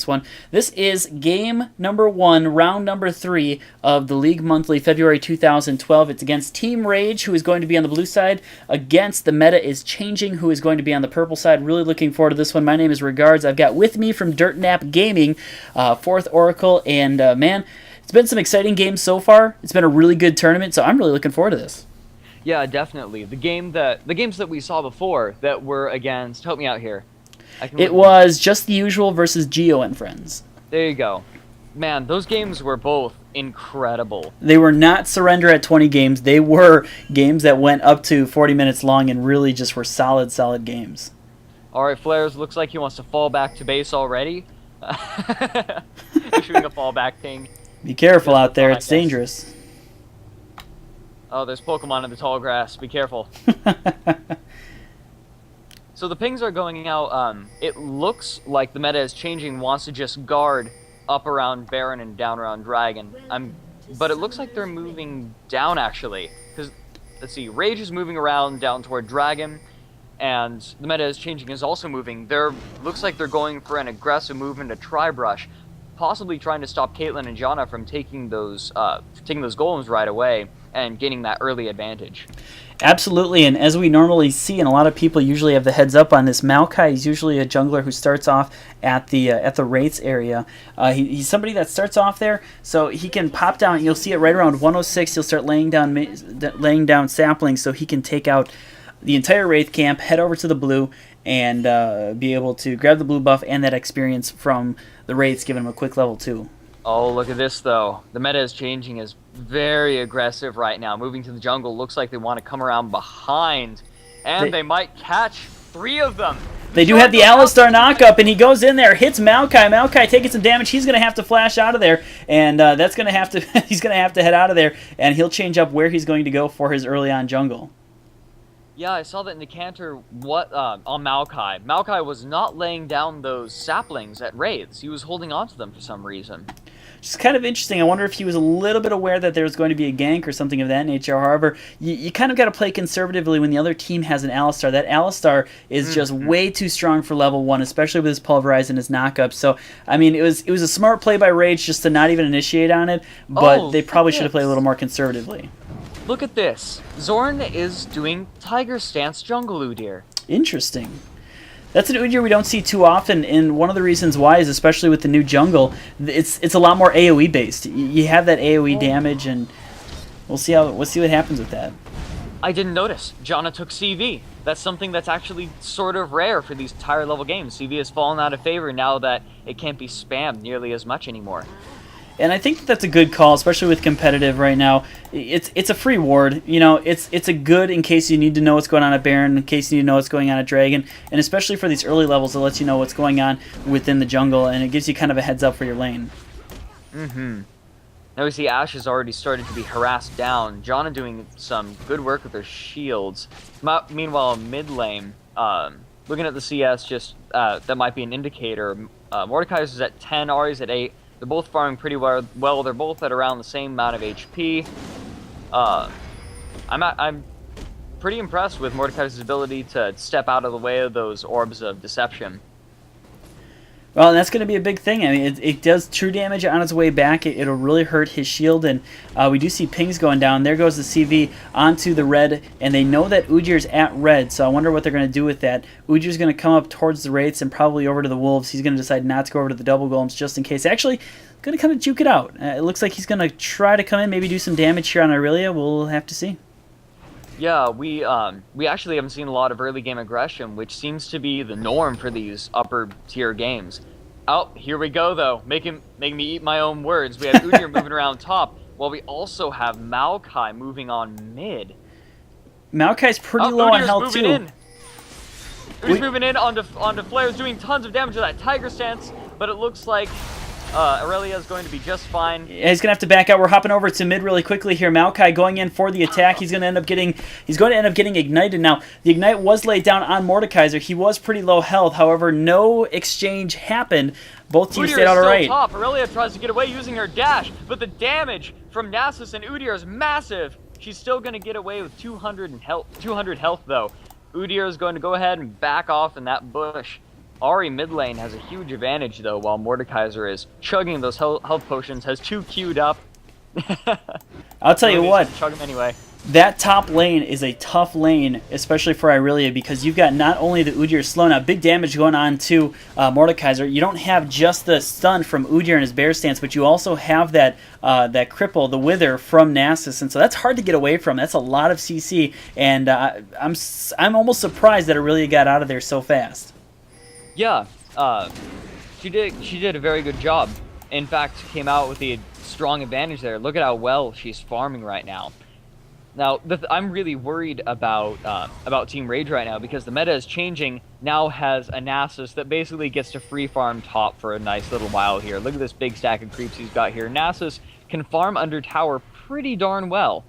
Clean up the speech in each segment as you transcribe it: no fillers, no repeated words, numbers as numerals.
this one. This is game number 1, round number 3 of the League Monthly February 2012. It's against Team raGe, who is going to be on the blue side, against the meta is changing, who is going to be on the purple side. Really looking forward to this one. My name is Regards. I've got with me from Dirtnap Gaming, Fourth Oracle, and man, it's been some exciting games so far. It's been a really good tournament, so I'm really looking forward to this. Yeah, definitely. The games that we saw before that were against, help me out here. It was Just the Usual versus Geo and Friends. There you go. Man, those games were both incredible. They were not surrender at 20 games. They were games that went up to 40 minutes long and really just were solid games. All right, Flares, looks like he wants to fall back to base already. Issuing a fallback ping. Be careful out there. It's dangerous. Oh, there's Pokemon in the tall grass. Be careful. So the pings are going out. It looks like the meta is changing, wants to just guard up around Baron and down around Dragon. But it looks like they're moving down, actually. Because, let's see, raGe is moving around down toward Dragon, and the meta is changing, is also moving. Looks like they're going for an aggressive move into Tri-Brush, possibly trying to stop Caitlyn and Janna from taking those golems right away and getting that early advantage. Absolutely, and as we normally see, and a lot of people usually have the heads up on this, Maokai is usually a jungler who starts off at the Wraiths area. He's somebody that starts off there, so he can pop down. You'll see it right around 106. He'll start laying down saplings, so he can take out the entire Wraith camp, head over to the blue, and be able to grab the blue buff and that experience from the Wraiths, giving him a quick level 2. Oh, look at this, though. The meta is changing, is very aggressive right now. Moving to the jungle, looks like they want to come around behind, and they might catch 3 of them. They do have the Alistar knockup, and he goes in there, hits Maokai. Maokai taking some damage. He's going to have to flash out of there, and that's going to have to. He's going to have to head out of there, and he'll change up where he's going to go for his early on jungle. Yeah, I saw that in the canter on Maokai. Maokai was not laying down those saplings at Wraiths. He was holding on to them for some reason. It's kind of interesting. I wonder if he was a little bit aware that there was going to be a gank or something of that nature. However, you kind of got to play conservatively when the other team has an Alistar. That Alistar is just way too strong for level 1, especially with his Pulverize and his knockup. So, I mean, it was a smart play by raGe just to not even initiate on it, but they probably should have played a little more conservatively. Look at this. Zorn is doing Tiger Stance Jungle Udyr. Interesting. That's an Udyr we don't see too often, and one of the reasons why is, especially with the new jungle, it's a lot more AoE based. You have that AoE damage, and we'll see what happens with that. I didn't notice. Janna took CV. That's something that's actually sort of rare for these higher level games. CV has fallen out of favor now that it can't be spammed nearly as much anymore. And I think that's a good call, especially with competitive right now. It's a free ward. You know, it's a good in case you need to know what's going on at Baron, in case you need to know what's going on at Dragon, and especially for these early levels, it lets you know what's going on within the jungle, and it gives you kind of a heads up for your lane. Now we see Ashe has already started to be harassed down. Janna doing some good work with her shields. Meanwhile, mid lane, looking at the CS, just that might be an indicator. Mordekaiser's at 10, Ahri's at 8. They're both farming pretty well. They're both at around the same amount of HP. I'm pretty impressed with Mordekaiser's ability to step out of the way of those orbs of deception. Well, and that's going to be a big thing. I mean, it does true damage on its way back. It'll really hurt his shield, and we do see pings going down. There goes the CV onto the red, and they know that Udyr's at red, so I wonder what they're going to do with that. Udyr's going to come up towards the Wraiths and probably over to the Wolves. He's going to decide not to go over to the double golems just in case. Actually, going to kind of juke it out. It looks like he's going to try to come in, maybe do some damage here on Irelia. We'll have to see. Yeah, we actually haven't seen a lot of early game aggression, which seems to be the norm for these upper tier games. Oh, here we go though, making me eat my own words. We have Udyr moving around top, while we also have Maokai moving on mid. Maokai's pretty low on health too. Udyr's moving in onto Flares, doing tons of damage to that Tiger Stance, but it looks like Irelia is going to be just fine. Yeah, he's going to have to back out. We're hopping over to mid really quickly here. Maokai going in for the attack. He's going to end up getting ignited. Now, the ignite was laid down on Mordekaiser. He was pretty low health. However, no exchange happened. Both teams stayed out all right. Top. Irelia tries to get away using her dash, but the damage from Nasus and Udyr is massive. She's still going to get away with 200 health though. Udyr is going to go ahead and back off in that bush. Ari mid lane has a huge advantage though, while Mordekaiser is chugging those health potions, has 2 queued up. I'll tell you what, chug them anyway. that top lane is a tough lane, especially for Irelia, because you've got not only the Udyr slow, now big damage going on to Mordekaiser. You don't have just the stun from Udyr and his bear stance, but you also have that that cripple, the wither from Nasus, and so that's hard to get away from. That's a lot of CC, and I'm almost surprised that Irelia got out of there so fast. Yeah, she did a very good job. In fact, came out with the strong advantage there. Look at how well she's farming right now. Now, I'm really worried about Team raGe right now because the meta is changing. Now has a Nasus that basically gets to free farm top for a nice little while here. Look at this big stack of creeps he's got here. Nasus can farm under tower pretty darn well,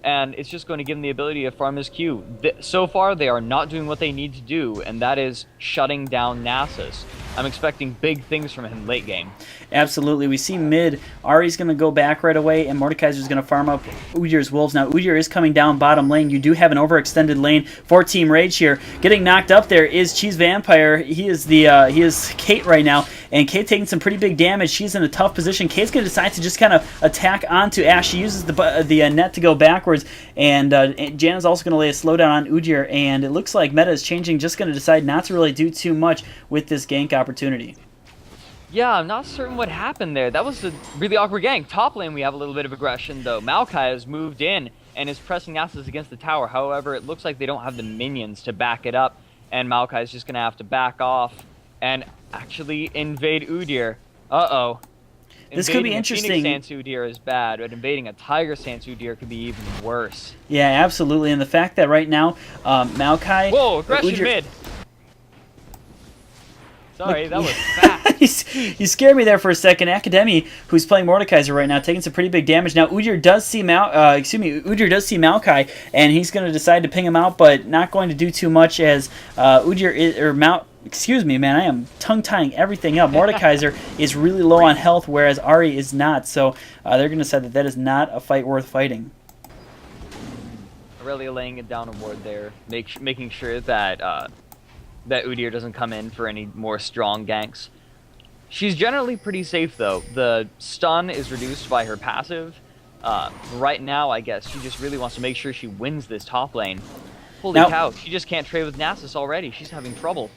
and it's just going to give him the ability to farm his Q. So far, they are not doing what they need to do, and that is shutting down Nasus. I'm expecting big things from him late game. Absolutely. We see mid. Ari's going to go back right away, and Mordekaiser's going to farm up Udyr's Wolves. Now, Udyr is coming down bottom lane. You do have an overextended lane for Team raGe here. Getting knocked up there is Cheese Vampire. He is Kate right now, and Kate taking some pretty big damage. She's in a tough position. Kate's going to decide to just kind of attack onto Ashe. She uses the net to go backwards, and Janna's also going to lay a slowdown on Udyr, and it looks like meta is changing, just going to decide not to really do too much with this gank opportunity. Yeah, I'm not certain what happened there. That was a really awkward gank. Top lane, we have a little bit of aggression, though. Maokai has moved in and is pressing Nasus against the tower. However, it looks like they don't have the minions to back it up, and Maokai is just going to have to back off and actually invade Udyr. Uh-oh. This could be interesting. Invading a Phoenix Stance Udyr is bad, but invading a Tiger Stance Udyr could be even worse. Yeah, absolutely. And the fact that right now, Maokai... Whoa, aggression mid! Sorry, that was fast. You scared me there for a second. Academy, who's playing Mordekaiser right now, taking some pretty big damage. Now Udyr does see Udyr does see Maokai, and he's going to decide to ping him out, but not going to do too much as excuse me, man, I am tongue-tying everything up. Mordekaiser is really low on health, whereas Ari is not, so they're going to decide that is not a fight worth fighting. Really laying it down a ward there, making sure that that Udyr doesn't come in for any more strong ganks. She's generally pretty safe, though. The stun is reduced by her passive. Right now, I guess, she just really wants to make sure she wins this top lane. Holy cow, she just can't trade with Nasus already. She's having trouble.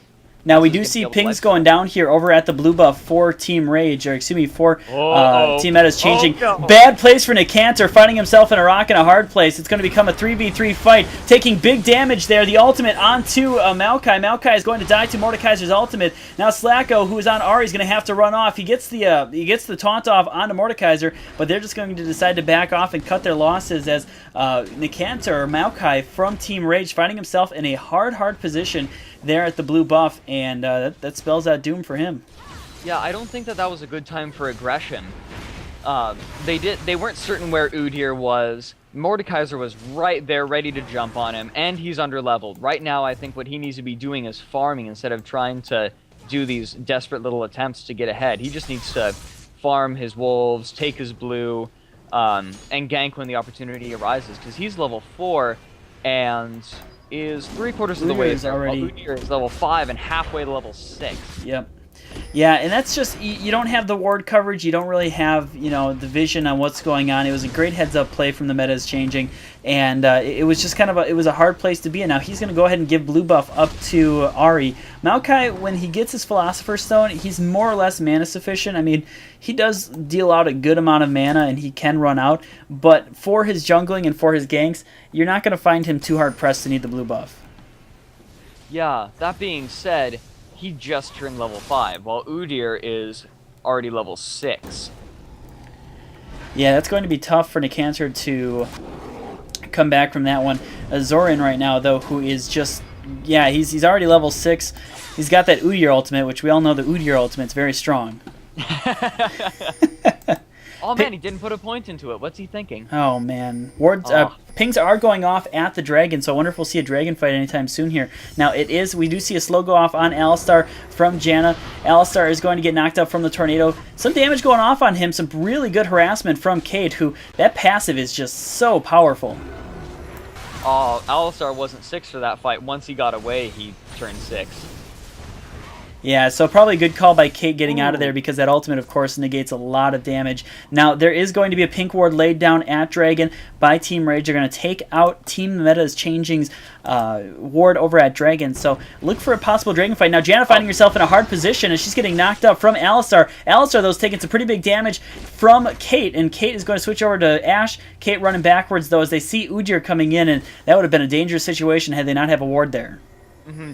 Now we do see pings going down here over at the blue buff for Team raGe, or excuse me, for Team Meta's changing. Oh, no. Bad place for Nicantor, finding himself in a rock and a hard place. It's going to become a 3v3 fight, taking big damage there. The ultimate onto Maokai. Maokai is going to die to Mordekaiser's ultimate. Now Slacko, who is on Ari, is going to have to run off. He gets the taunt off onto Mordekaiser, but they're just going to decide to back off and cut their losses as Nicantor, or Maokai, from Team raGe, finding himself in a hard position there at the blue buff, and that spells out doom for him. Yeah, I don't think that was a good time for aggression. They weren't certain where Udyr was. Mordekaiser was right there ready to jump on him, and he's underleveled. Right now, I think what he needs to be doing is farming instead of trying to do these desperate little attempts to get ahead. He just needs to farm his wolves, take his blue, and gank when the opportunity arises, because he's level 4, and is 3/4 of the way there. Udyr is level 5 and halfway to level 6. Yep. Yeah, and that's just, you don't have the ward coverage, you don't really have, the vision on what's going on. It was a great heads-up play from the metas changing, and it was just kind of a hard place to be in. Now he's going to go ahead and give blue buff up to Ari. Maokai, when he gets his Philosopher's Stone, he's more or less mana sufficient. I mean, he does deal out a good amount of mana, and he can run out, but for his jungling and for his ganks, you're not going to find him too hard-pressed to need the blue buff. Yeah, that being said, he just turned level 5, while Udyr is already level 6. Yeah, that's going to be tough for Nicantor to come back from that one. Zorin right now, though, who is just... Yeah, he's already level 6. He's got that Udyr ultimate, which we all know the Udyr ultimate's very strong. Oh man, he didn't put a point into it. What's he thinking? Oh man, pings are going off at the dragon, so I wonder if we'll see a dragon fight anytime soon here. Now we do see a slow go off on Alistar from Janna. Alistar is going to get knocked up from the tornado. Some damage going off on him, some really good harassment from Cade, who, that passive is just so powerful. Oh, Alistar wasn't 6 for that fight. Once he got away, he turned 6. Yeah, so probably a good call by Kate getting out of there because that ultimate, of course, negates a lot of damage. Now, there is going to be a pink ward laid down at Dragon by Team raGe. They're going to take out Team Meta is Changing's ward over at Dragon. So look for a possible Dragon fight. Now, Janna finding herself in a hard position as she's getting knocked up from Alistar. Alistar, though, is taking some pretty big damage from Kate, and Kate is going to switch over to Ashe. Kate running backwards, though, as they see Udyr coming in, and that would have been a dangerous situation had they not have a ward there.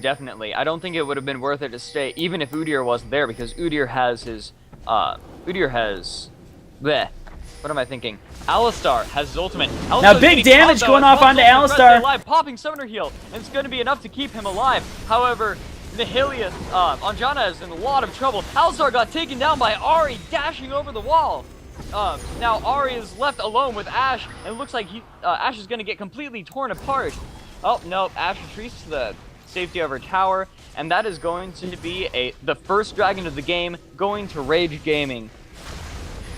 Definitely. I don't think it would have been worth it to stay, even if Udyr wasn't there, because Udyr has his, bleh. What am I thinking? Alistar has his ultimate. Alistar's now big damage going off onto Alistar. Alive, popping summoner heal, and it's going to be enough to keep him alive. However, Nihilius, Anjana is in a lot of trouble. Alistar got taken down by Ahri, dashing over the wall. Now Ahri is left alone with Ashe, and it looks like Ashe is going to get completely torn apart. Oh, no, Ashe retreats to the safety of her tower, and that is going to be the first dragon of the game going to raGe Gaming.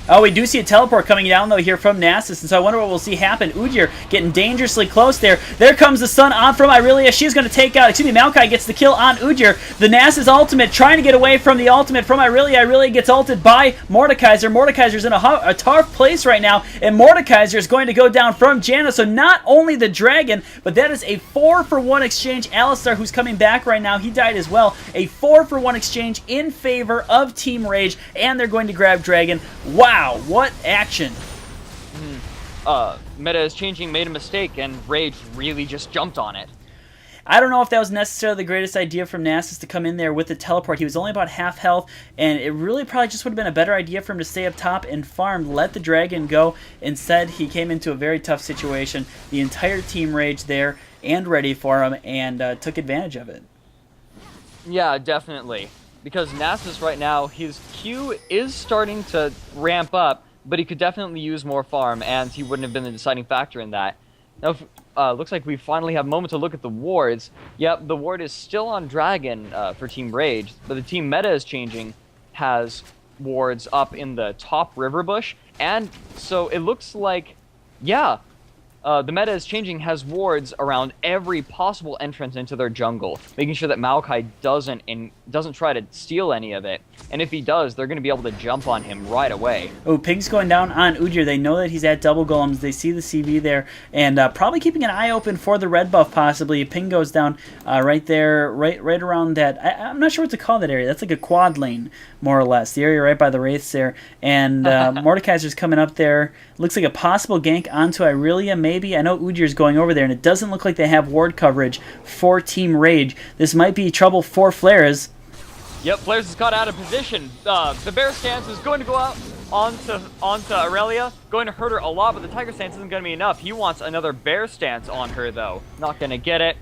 Oh, we do see a teleport coming down, though, here from Nasus, and so I wonder what we'll see happen. Udyr getting dangerously close there. There comes the stun on from Irelia. She's going to take out, Maokai gets the kill on Udyr. The Nasus ultimate trying to get away from the ultimate from Irelia. Irelia gets ulted by Mordekaiser. Mordekaiser's in a tough place right now, and Mordekaiser is going to go down from Janna. So not only the dragon, but that is a 4-for-1 exchange. Alistar, who's coming back right now, he died as well. A 4-for-1 exchange in favor of Team raGe, and they're going to grab dragon. Wow, what action. Meta is Changing made a mistake, and raGe really just jumped on it. I don't know if that was necessarily the greatest idea from Nasus to come in there with the teleport. He was only about half health, and it really probably just would have been a better idea for him to stay up top and farm, let the dragon go. Instead, he came into a very tough situation. The entire Team raGe there and ready for him, and took advantage of it. Yeah, definitely. Because Nasus right now, his Q is starting to ramp up, but he could definitely use more farm, and he wouldn't have been the deciding factor in that. Now, looks like we finally have a moment to look at the wards. Yep, the ward is still on Dragon for Team raGe, but the Team Meta is Changing has wards up in the top river bush, and so it looks like, yeah, the Meta is Changing has wards around every possible entrance into their jungle, making sure that Maokai doesn't try to steal any of it. And if he does, they're going to be able to jump on him right away. Oh, Pig's going down on Udyr. They know that he's at double golems. They see the CV there, and probably keeping an eye open for the red buff possibly. Ping goes down right there, right around that. I'm not sure what to call that area. That's like a quad lane, more or less. The area right by the wraiths there. And Mordekaiser's coming up there. Looks like a possible gank onto Irelia, maybe. I know Udyr's going over there, and it doesn't look like they have ward coverage for Team raGe. This might be trouble for Flares. Yep, Flares is caught out of position. The bear stance is going to go out onto Irelia, going to hurt her a lot, but the tiger stance isn't going to be enough. He wants another bear stance on her, though. Not going to get it.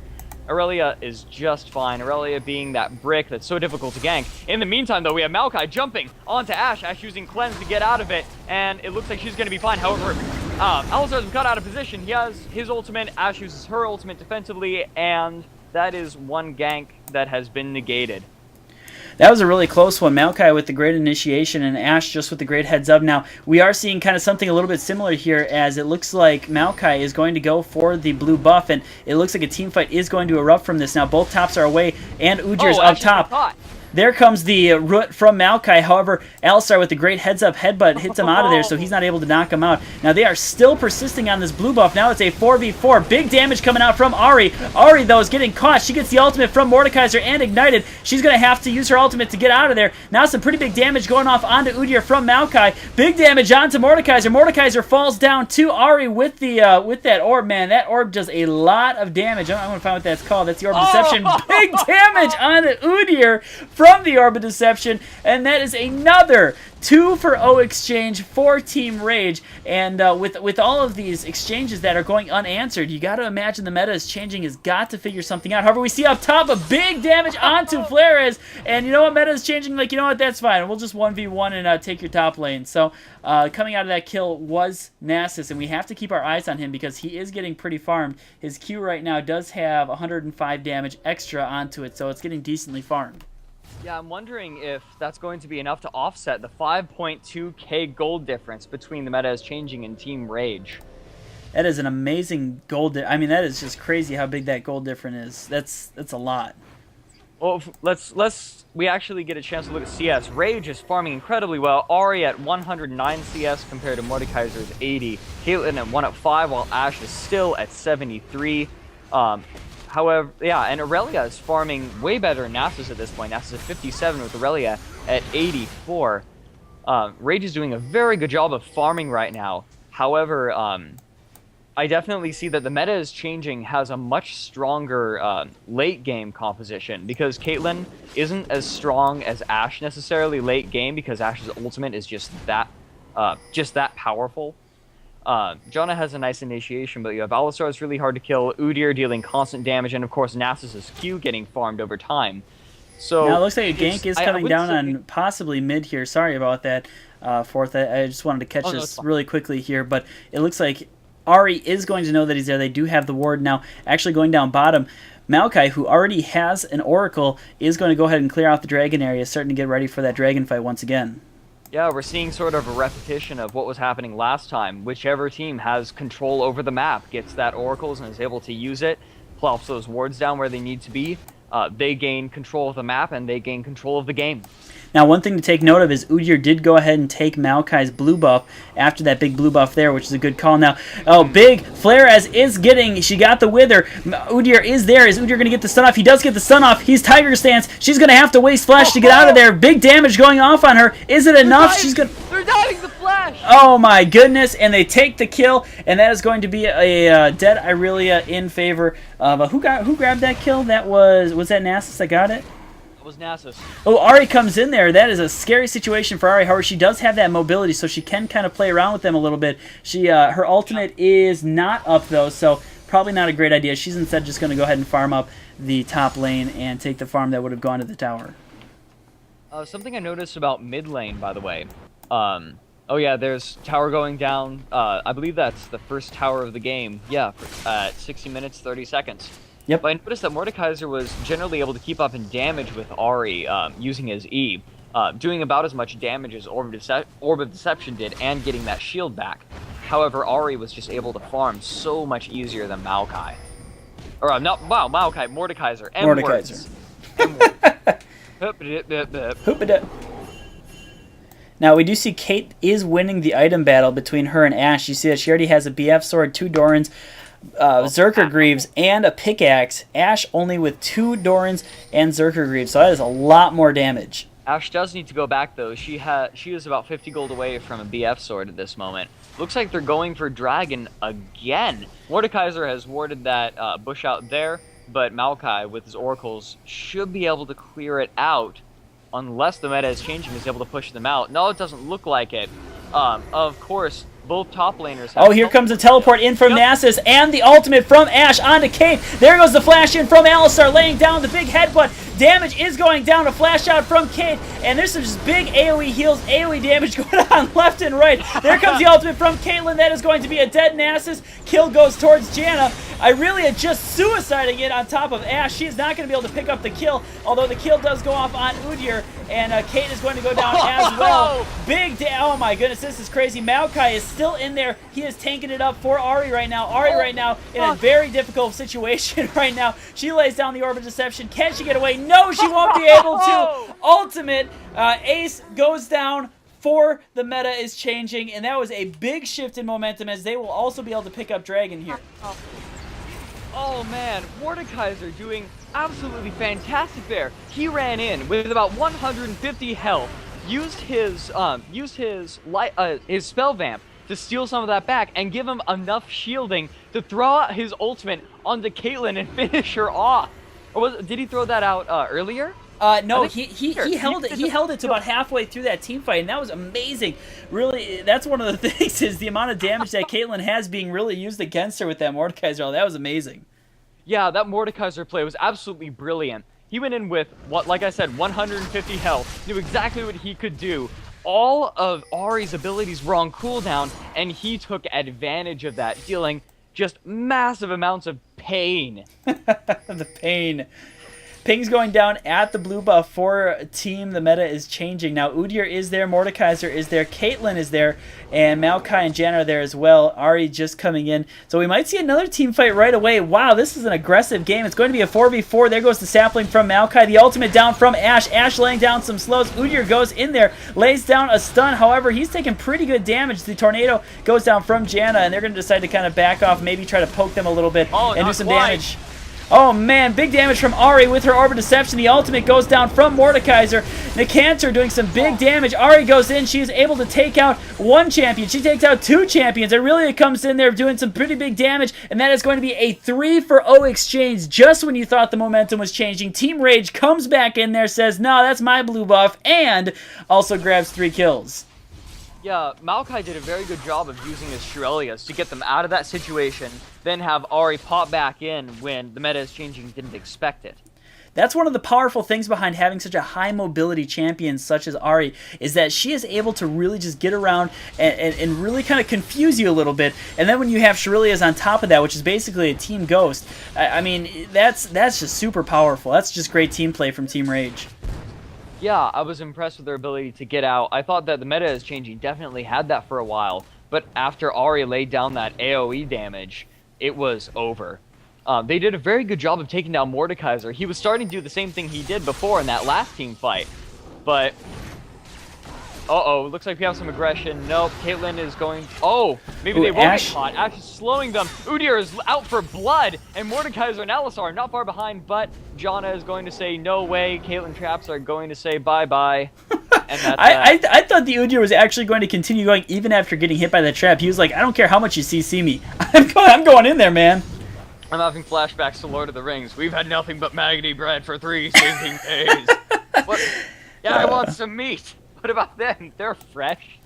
Irelia is just fine. Irelia being that brick that's so difficult to gank. In the meantime, though, we have Maokai jumping onto Ashe. Ashe using Cleanse to get out of it, and it looks like she's going to be fine. However, Alistar's been cut out of position. He has his ultimate. Ashe uses her ultimate defensively, and that is one gank that has been negated. That was a really close one. Maokai with the great initiation and Ashe just with the great heads up. Now, we are seeing kind of something a little bit similar here, as it looks like Maokai is going to go for the blue buff, and it looks like a team fight is going to erupt from this. Now, both tops are away, and Udyr's up top. There comes the root from Maokai. However, Alistar with the great heads-up headbutt hits him out of there, so he's not able to knock him out. Now, they are still persisting on this blue buff. Now it's a 4v4. Big damage coming out from Ahri. Ahri, though, is getting caught. She gets the ultimate from Mordekaiser and ignited. She's going to have to use her ultimate to get out of there. Now some pretty big damage going off onto Udyr from Maokai. Big damage onto Mordekaiser. Mordekaiser falls down to Ahri with that orb. Man, that orb does a lot of damage. I'm going to find what that's called. That's the Orb of Deception. Big damage onto Udyr from the Orb of Deception, and that is another 2-for-0 exchange for Team raGe. And with all of these exchanges that are going unanswered, you got to imagine the meta is changing, has got to figure something out. However, we see up top a big damage onto Flares, and you know what, meta is changing, like, you know what, that's fine. We'll just 1v1 and take your top lane. So coming out of that kill was Nasus, and we have to keep our eyes on him because he is getting pretty farmed. His Q right now does have 105 damage extra onto it, so it's getting decently farmed. Yeah, I'm wondering if that's going to be enough to offset the 5.2k gold difference between the Meta is Changing and Team raGe. That is an amazing gold. I mean, that is just crazy how big that gold difference is. That's a lot. Well, we actually get a chance to look at CS. raGe is farming incredibly well. Ari at 109 CS compared to Mordekaiser's 80. Caitlyn at 105, while Ashe is still at 73. However, yeah, and Aurelia is farming way better than Nasus at this point. Nasus at 57 with Aurelia at 84. raGe is doing a very good job of farming right now. However, I definitely see that the meta is changing, has a much stronger late game composition, because Caitlyn isn't as strong as Ashe necessarily late game, because Ashe's ultimate is just that powerful. Janna has a nice initiation, but you have Alistar is really hard to kill, Udyr dealing constant damage, and of course Nasus' Q getting farmed over time. So now it looks like a gank is coming down on possibly mid here. Sorry about that, Fourth. I just wanted to catch this really quickly here, but it looks like Ari is going to know that he's there. They do have the ward now. Actually going down bottom, Maokai, who already has an Oracle, is going to go ahead and clear out the dragon area, starting to get ready for that dragon fight once again. Yeah, we're seeing sort of a repetition of what was happening last time. Whichever team has control over the map gets that Oracles and is able to use it, plops those wards down where they need to be. They gain control of the map, and they gain control of the game. Now, one thing to take note of is Udyr did go ahead and take Maokai's blue buff after that big blue buff there, which is a good call. Now, big flare as is getting, she got the wither. Udyr is there. Is Udyr going to get the stun off? He does get the stun off. He's Tiger Stance. She's going to have to waste flash to get out of there. Big damage going off on her. Is it enough? They're diving the flash. Oh my goodness, and they take the kill, and that is going to be a dead Irelia in favor of who grabbed that kill? That was that Nasus that got it? Was Nasus. Oh, Ari comes in there. That is a scary situation for Ari. However, she does have that mobility, so she can kind of play around with them a little bit. Her ultimate is not up, though, so probably not a great idea. She's instead just going to go ahead and farm up the top lane and take the farm that would have gone to the tower. Something I noticed about mid lane, by the way. Oh yeah, there's tower going down. I believe that's the first tower of the game. Yeah, at 60 minutes, 30 seconds. Yep. But I noticed that Mordekaiser was generally able to keep up in damage with Ari using his E, doing about as much damage as Orb of Deception did, and getting that shield back. However, Ari was just able to farm so much easier than Maokai. Or, Maokai, Mordekaiser. Mordekaiser. Now, we do see Kate is winning the item battle between her and Ashe. You see that she already has a BF sword, 2 Dorans, Zerker Greaves, and a pickaxe. Ashe only with 2 Dorans and Zerker Greaves, so that is a lot more damage. Ashe does need to go back, though. She is about 50 gold away from a BF sword at this moment. Looks like they're going for Dragon again. Mordekaiser has warded that bush out there, but Maokai, with his oracles, should be able to clear it out, unless the meta is changing, is able to push them out. No, it doesn't look like it. Of course, both top laners have... Oh, here comes a teleport in from Nasus, and the ultimate from Ashe onto Kate. There goes the flash in from Alistar, laying down the big headbutt. Damage is going down, a flash out from Kate, and there's some just big AoE heals, AoE damage going on left and right. There comes the ultimate from Caitlyn. That is going to be a dead Nasus. Kill goes towards Janna. Irelia just suiciding it on top of Ashe. She is not going to be able to pick up the kill, although the kill does go off on Udyr, and Kate is going to go down as well. Oh my goodness, this is crazy. Maokai is still in there. He is tanking it up for Ari right now. Ari right now in a very difficult situation right now. She lays down the Orb of Deception. Can she get away? No, she won't be able to. Ultimate Ace goes down. The meta is changing, and that was a big shift in momentum, as they will also be able to pick up Dragon here. Oh man, Mordekaiser doing absolutely fantastic there. He ran in with about 150 health, used his spell vamp to steal some of that back and give him enough shielding to throw out his ultimate onto Caitlyn and finish her off. Or did he throw that out earlier? No, he held it. He held it to about halfway through that team fight, and that was amazing. Really, that's one of the things, is the amount of damage that Caitlyn has being really used against her with that Mordekaiser. That was amazing. Yeah, that Mordekaiser play was absolutely brilliant. He went in with, like I said, 150 health, knew exactly what he could do. All of Ari's abilities were on cooldown, and he took advantage of that, dealing just massive amounts of pain. The pain. Ping's going down at the blue buff for team. The meta is changing. Now, Udyr is there, Mordekaiser is there, Caitlyn is there, and Maokai and Jan are there as well. Ari just coming in. So we might see another team fight right away. Wow, this is an aggressive game. It's going to be a 4v4. There goes the sapling from Maokai. The ultimate down from Ashe. Ashe laying down some slows. Udyr goes in there, lays down a stun. However, he's taking pretty good damage. The tornado goes down from Janna, and they're going to decide to kind of back off, maybe try to poke them a little bit and do some damage. Oh man, big damage from Ari with her Orb of Deception. The ultimate goes down from Mordekaiser. Nikantor doing some big damage. Ari goes in. She is able to take out one champion. She takes out two champions. Aurelia comes in there doing some pretty big damage, and that is going to be a 3-for-0 exchange just when you thought the momentum was changing. Team raGe comes back in there, says, no, that's my blue buff, and also grabs 3 kills. Yeah, Maokai did a very good job of using his Shurelias to get them out of that situation, then have Ari pop back in when the meta is changing, didn't expect it. That's one of the powerful things behind having such a high mobility champion such as Ari, is that she is able to really just get around and really kind of confuse you a little bit. And then when you have Shurelias on top of that, which is basically a team ghost, I mean, that's just super powerful. That's just great team play from Team raGe. Yeah, I was impressed with their ability to get out. I thought that the meta is changing definitely had that for a while, but after Ari laid down that AoE damage, it was over. They did a very good job of taking down Mordekaiser. He was starting to do the same thing he did before in that last team fight, but... Uh-oh, looks like we have some aggression. Nope, Caitlyn is going... Oh, maybe they won't get caught. Ashe is slowing them. Udyr is out for blood, and Mordekaiser and Alistar are not far behind, but Janna is going to say no way. Caitlyn traps are going to say bye-bye. And that's I thought the Udyr was actually going to continue going even after getting hit by that trap. He was like, I don't care how much you CC me. I'm going in there, man. I'm having flashbacks to Lord of the Rings. We've had nothing but maggoty bread for 3 stinking days. What? Yeah, I want some meat. What about them? They're fresh.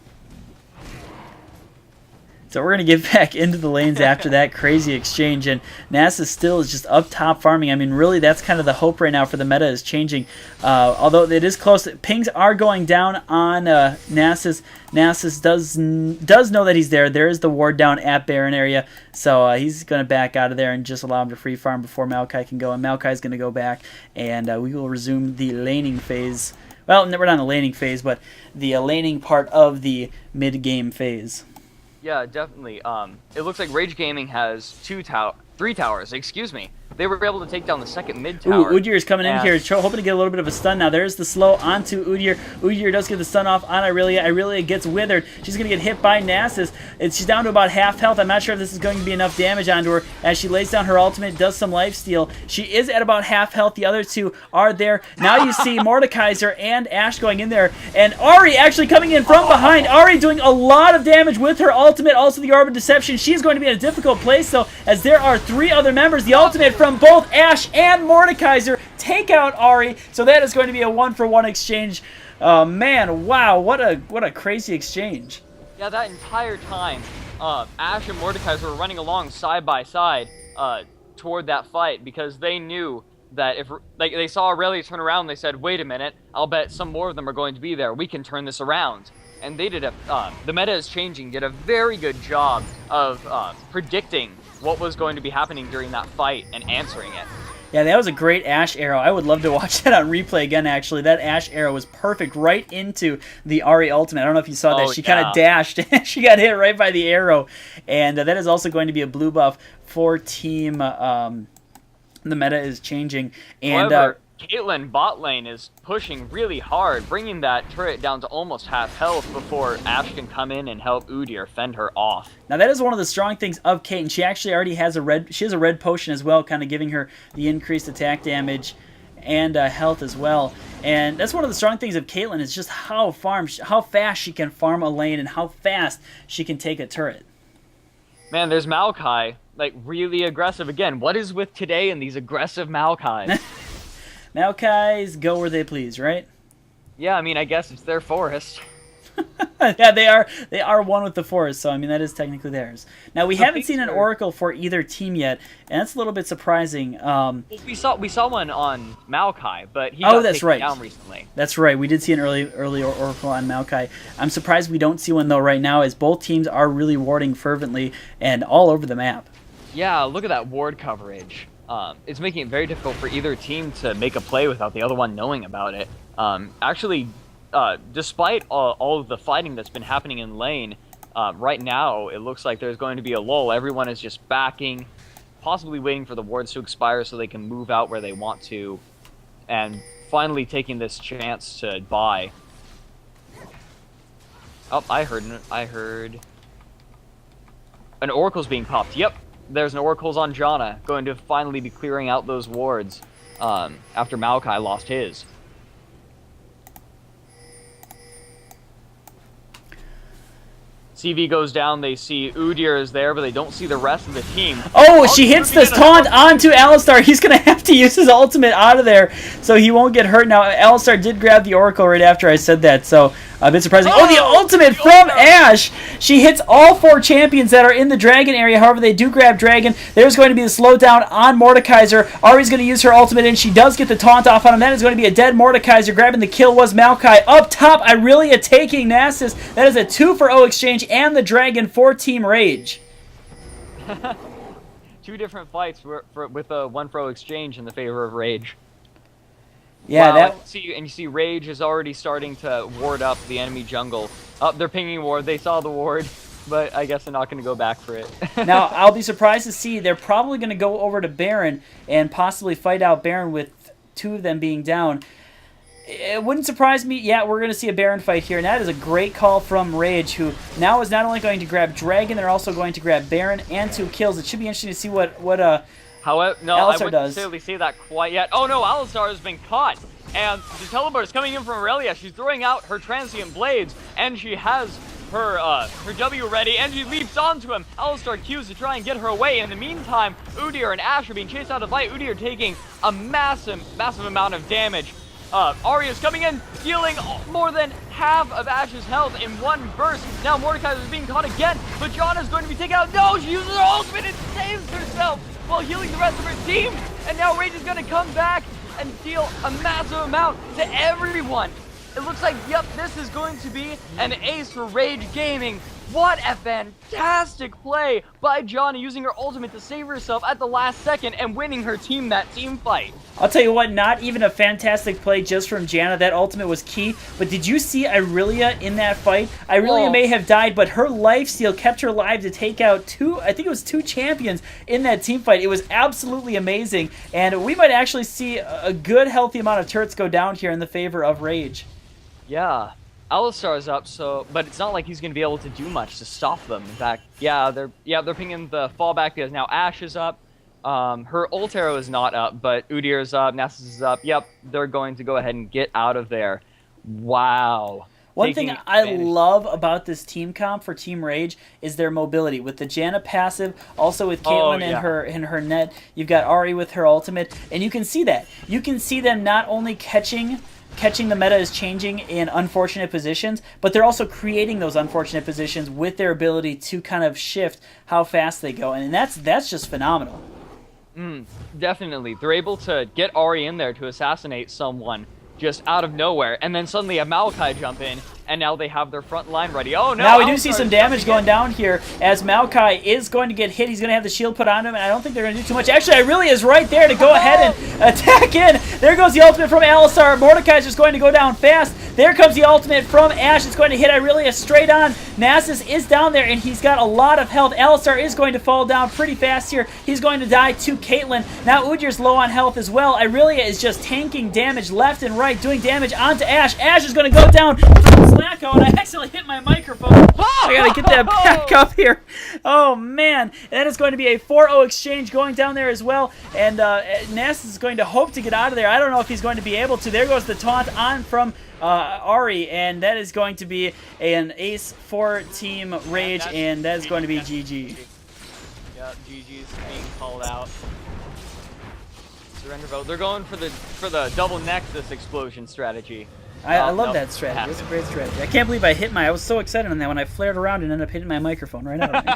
So we're going to get back into the lanes after that crazy exchange, and NASA still is just up top farming. I mean, really, that's kind of the hope right now for the meta is changing. Although it is close, pings are going down on Nasus. Nasus does know that he's there. There is the ward down at Baron area, so he's going to back out of there and just allow him to free farm before Maokai can go, and Maokai's going to go back, and we will resume the laning phase. Well, we're not in the laning phase, but the laning part of the mid-game phase. Yeah, definitely. It looks like raGe Gaming has 3 towers, excuse me. They were able to take down the second mid tower. Ooh, Udyr is coming in here, hoping to get a little bit of a stun now. There's the slow onto Udyr. Udyr does get the stun off on Aurelia. Aurelia gets withered. She's going to get hit by Nasus. She's down to about half health. I'm not sure if this is going to be enough damage onto her as she lays down her ultimate, does some lifesteal. She is at about half health. The other two are there. Now you see Mordekaiser and Ashe going in there, and Ari actually coming in from behind. Ari doing a lot of damage with her ultimate, also the Orb of Deception. She's going to be in a difficult place, though, as there are 3 other members. The ultimate from both Ashe and Mordekaiser take out Ari, so that is going to be a 1-for-1 exchange. Man, wow, what a crazy exchange. Yeah, that entire time, Ashe and Mordekaiser were running along side by side toward that fight because they knew that if they saw Aurelia turn around, they said, "Wait a minute, I'll bet some more of them are going to be there. We can turn this around." And they did the meta is changing. Did a very good job of predicting what was going to be happening during that fight and answering it. Yeah, that was a great Ashe arrow. I would love to watch that on replay again, actually. That Ashe arrow was perfect right into the Ari ultimate. I don't know if you saw that. She kind of dashed. She got hit right by the arrow. And that is also going to be a blue buff for team... the meta is changing. And however, Caitlyn bot lane is pushing really hard, bringing that turret down to almost half health before Ashe can come in and help Udyr fend her off. Now that is one of the strong things of Kate, and she actually already has a red potion as well, kind of giving her the increased attack damage and health as well. And that's one of the strong things of Caitlyn is just how fast she can farm a lane and how fast she can take a turret. Man, there's Maokai, like really aggressive again. What is with today and these aggressive Maokais? Maokais go where they please, right? Yeah, I mean, I guess it's their forest. Yeah, they are one with the forest, so I mean that is technically theirs. Now we haven't seen an Oracle for either team yet, and that's a little bit surprising. We saw one on Maokai, but he got taken down recently. That's right. We did see an early Oracle on Maokai. I'm surprised we don't see one though right now, as both teams are really warding fervently and all over the map. Yeah, look at that ward coverage. It's making it very difficult for either team to make a play without the other one knowing about it. Actually, despite all of the fighting that's been happening in lane, right now it looks like there's going to be a lull. Everyone is just backing, possibly waiting for the wards to expire so they can move out where they want to, and finally taking this chance to buy. Oh, I heard an oracle's being popped. Yep, there's an oracle's on Janna, going to finally be clearing out those wards after Maokai lost his. CV goes down, they see Udyr is there, but they don't see the rest of the team. Oh, she hits this taunt onto Alistar. He's going to have to use his ultimate out of there so he won't get hurt. Now, Alistar did grab the Oracle right after I said that, so a bit surprising. Oh, the ultimate from Ashe! She hits all 4 champions that are in the Dragon area. However, they do grab Dragon. There's going to be the slowdown on Mordekaiser. Ari's going to use her ultimate, and she does get the taunt off on him. That is going to be a dead Mordekaiser. Grabbing the kill was Maokai. Up top, Irelia taking Nasus. That is a 2-for-0 exchange and the Dragon for Team raGe. 2 different fights with a 1-for-0 exchange in the favor of raGe. Yeah, wow, you see raGe is already starting to ward up the enemy jungle. They're pinging ward. They saw the ward, but I guess they're not going to go back for it. Now, I'll be surprised to see they're probably going to go over to Baron and possibly fight out Baron with 2 of them being down. It wouldn't surprise me. Yeah, we're going to see a Baron fight here, and that is a great call from raGe, who now is not only going to grab Dragon, they're also going to grab Baron and 2 kills. It should be interesting to see what However, no, Alistar I wouldn't does. necessarily say that quite yet. Oh no, Alistar has been caught, and the teleport is coming in from Irelia. She's throwing out her transient blades, and she has her W ready, and she leaps onto him. Alistar Qs to try and get her away. In the meantime, Udyr and Ashe are being chased out of fight. Udyr taking a massive amount of damage. Ahri is coming in, dealing more than half of Ashe's health in one burst. Now Mordekaiser is being caught again, but Janna is going to be taken out. No, she uses her ultimate and saves herself while healing the rest of her team. And now raGe is going to come back and deal a massive amount to everyone. It looks like, yep, this is going to be an ace for raGe Gaming. What a fantastic play by Janna, using her ultimate to save herself at the last second and winning her team that team fight. I'll tell you what, not even a fantastic play just from Janna. That ultimate was key. But did you see Irelia in that fight? Irelia may have died, but her lifesteal kept her alive to take out 2, I think it was 2 champions in that team fight. It was absolutely amazing. And we might actually see a good, healthy amount of turrets go down here in the favor of raGe. Yeah. Alistar is up, but it's not like he's going to be able to do much to stop them. In fact, they're pinging the fallback because now Ashe is up. Her ult arrow is not up, but Udyr is up, Nasus is up. Yep, they're going to go ahead and get out of there. Wow. One thing I love about this team comp for Team raGe is their mobility. With the Janna passive, also with Caitlyn and her net, you've got Ahri with her ultimate, and you can see that. You can see them not only catching the meta is changing in unfortunate positions, but they're also creating those unfortunate positions with their ability to kind of shift how fast they go, and that's just phenomenal. Definitely. They're able to get Ahri in there to assassinate someone just out of nowhere, and then suddenly a Maokai jump in, and now they have their front line ready. Oh no! Now we do see some damage going down here as Maokai is going to get hit. He's going to have the shield put on him, and I don't think they're going to do too much. Actually, Irelia is right there to go ahead and attack in. There goes the ultimate from Alistar. Mordekaiser is going to go down fast. There comes the ultimate from Ashe. It's going to hit Irelia straight on. Nasus is down there, and he's got a lot of health. Alistar is going to fall down pretty fast here. He's going to die to Caitlyn. Now Udyr's low on health as well. Irelia is just tanking damage left and right, doing damage onto Ashe. Ashe is going to go down from Slacko, and I accidentally hit my microphone. I gotta get that back up here. Oh man, that is going to be a 4-0 exchange going down there as well, and Nasus is going to hope to get out of there. I don't know if he's going to be able to. There goes the taunt on from Ahri, and that is going to be an ace for Team raGe, and that is going to be GG. Yep, GG's being called out. Surrender vote. They're going for the double Nexus explosion strategy. I love that strategy. It's a great strategy. I can't believe I was so excited on that when I flared around and ended up hitting my microphone right out of me.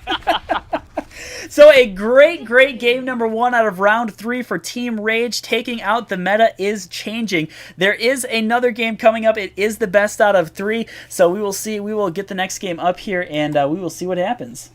So a great game number 1 out of round 3 for Team raGe. Taking out the meta is changing. There is another game coming up. It is the best out of 3. So we will see. We will get the next game up here, and we will see what happens.